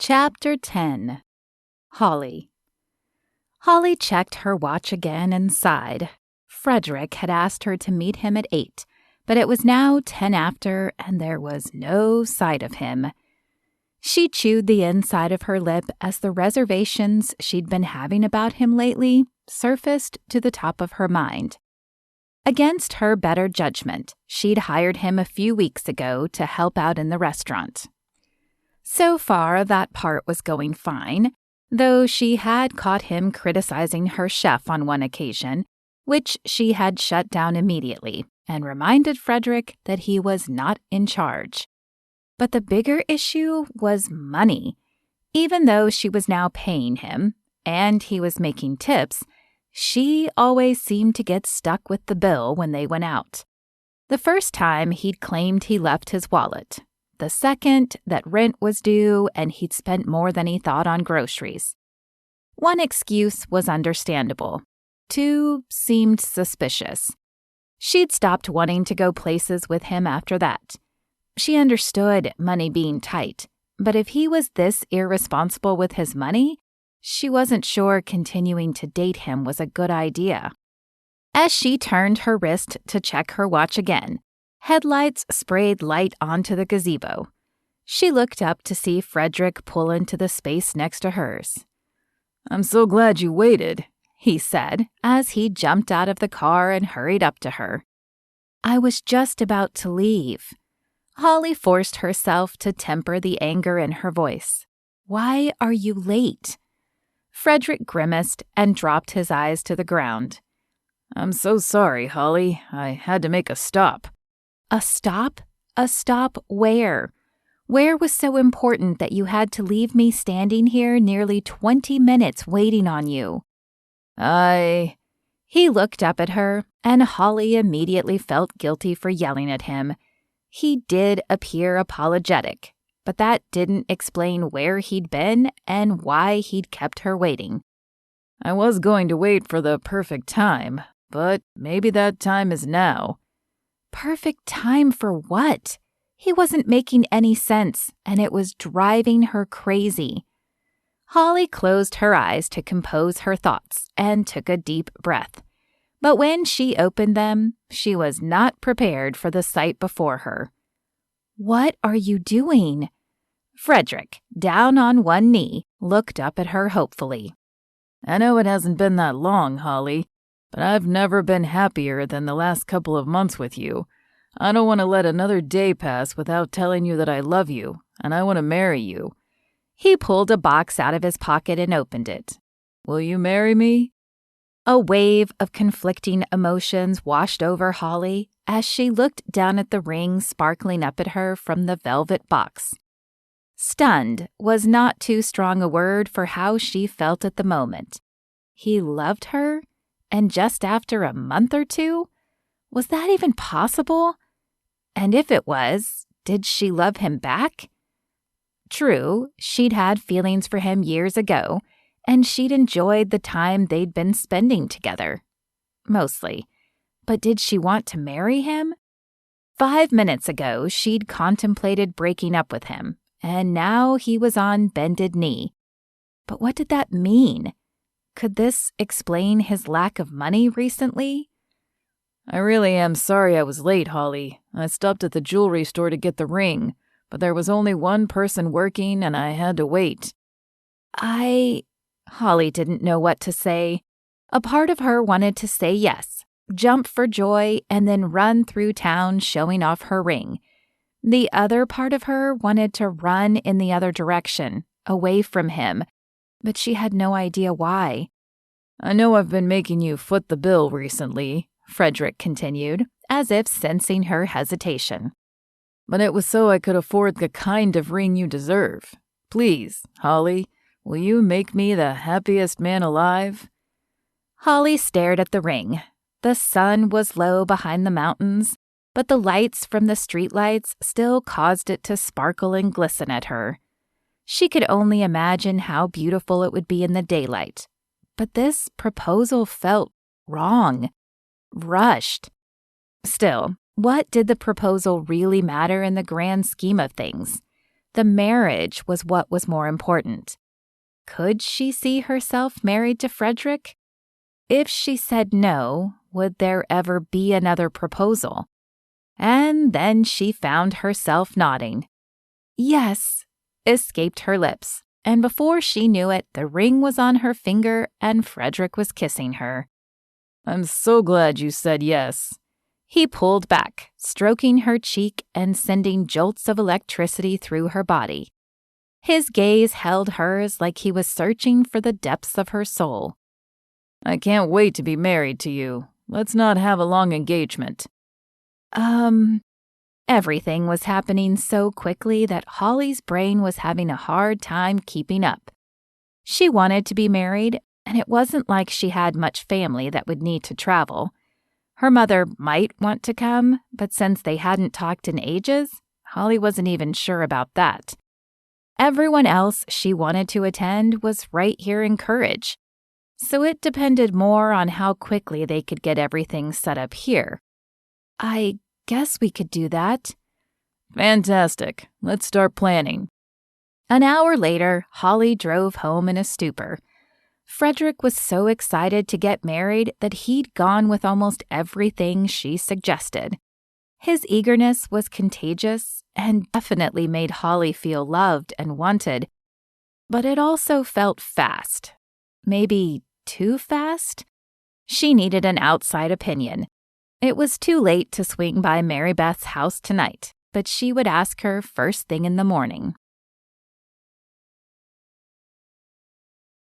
Chapter 10. Holly. Holly checked her watch again and sighed. Frederick had asked her to meet him at 8, but it was now 10 after, and there was no sight of him. She chewed the inside of her lip as the reservations she'd been having about him lately surfaced to the top of her mind. Against her better judgment, she'd hired him a few weeks ago to help out in the restaurant. So far, that part was going fine, though she had caught him criticizing her chef on one occasion, which she had shut down immediately and reminded Frederick that he was not in charge. But the bigger issue was money. Even though she was now paying him, and he was making tips, she always seemed to get stuck with the bill when they went out. The first time, he'd claimed he left his wallet. The second, that rent was due and he'd spent more than he thought on groceries. One excuse was understandable. Two seemed suspicious. She'd stopped wanting to go places with him after that. She understood money being tight, but if he was this irresponsible with his money, she wasn't sure continuing to date him was a good idea. As she turned her wrist to check her watch again, headlights sprayed light onto the gazebo. She looked up to see Frederick pull into the space next to hers. "I'm so glad you waited," he said, as he jumped out of the car and hurried up to her. "I was just about to leave." Holly forced herself to temper the anger in her voice. "Why are you late?" Frederick grimaced and dropped his eyes to the ground. "I'm so sorry, Holly. I had to make a stop." "A stop? A stop where? Where was so important that you had to leave me standing here nearly 20 minutes waiting on you?" He looked up at her, and Holly immediately felt guilty for yelling at him. He did appear apologetic, but that didn't explain where he'd been and why he'd kept her waiting. "I was going to wait for the perfect time, but maybe that time is now." Perfect time for what? He wasn't making any sense, and it was driving her crazy. Holly closed her eyes to compose her thoughts and took a deep breath. But when she opened them, she was not prepared for the sight before her. "What are you doing?" Frederick, down on one knee, looked up at her hopefully. "I know it hasn't been that long, Holly, but I've never been happier than the last couple of months with you. I don't want to let another day pass without telling you that I love you, and I want to marry you." He pulled a box out of his pocket and opened it. "Will you marry me?" A wave of conflicting emotions washed over Holly as she looked down at the ring sparkling up at her from the velvet box. Stunned was not too strong a word for how she felt at the moment. He loved her? And just after a month or two? Was that even possible? And if it was, did she love him back? True, she'd had feelings for him years ago, and she'd enjoyed the time they'd been spending together. Mostly. But did she want to marry him? 5 minutes ago, she'd contemplated breaking up with him, and now he was on bended knee. But what did that mean? Could this explain his lack of money recently? "I really am sorry I was late, Holly. I stopped at the jewelry store to get the ring, but there was only one person working and I had to wait." Holly didn't know what to say. A part of her wanted to say yes, jump for joy, and then run through town showing off her ring. The other part of her wanted to run in the other direction, away from him, but she had no idea why. "I know I've been making you foot the bill recently," Frederick continued, as if sensing her hesitation. "But it was so I could afford the kind of ring you deserve. Please, Holly, will you make me the happiest man alive?" Holly stared at the ring. The sun was low behind the mountains, but the lights from the streetlights still caused it to sparkle and glisten at her. She could only imagine how beautiful it would be in the daylight. But this proposal felt wrong. Rushed. Still, what did the proposal really matter in the grand scheme of things? The marriage was what was more important. Could she see herself married to Frederick? If she said no, would there ever be another proposal? And then she found herself nodding. Yes, escaped her lips, and before she knew it, the ring was on her finger and Frederick was kissing her. I'm so glad you said yes. He pulled back, stroking her cheek and sending jolts of electricity through her body. His gaze held hers like he was searching for the depths of her soul. I can't wait to be married to you. Let's not have a long engagement. Everything was happening so quickly that Holly's brain was having a hard time keeping up. She wanted to be married, and it wasn't like she had much family that would need to travel. Her mother might want to come, but since they hadn't talked in ages, Holly wasn't even sure about that. Everyone else she wanted to attend was right here in Courage, so it depended more on how quickly they could get everything set up here. I guess we could do that. Fantastic. Let's start planning. An hour later, Holly drove home in a stupor. Frederick was so excited to get married that he'd gone with almost everything she suggested. His eagerness was contagious and definitely made Holly feel loved and wanted, but it also felt fast. Maybe too fast? She needed an outside opinion. It was too late to swing by Mary Beth's house tonight, but she would ask her first thing in the morning.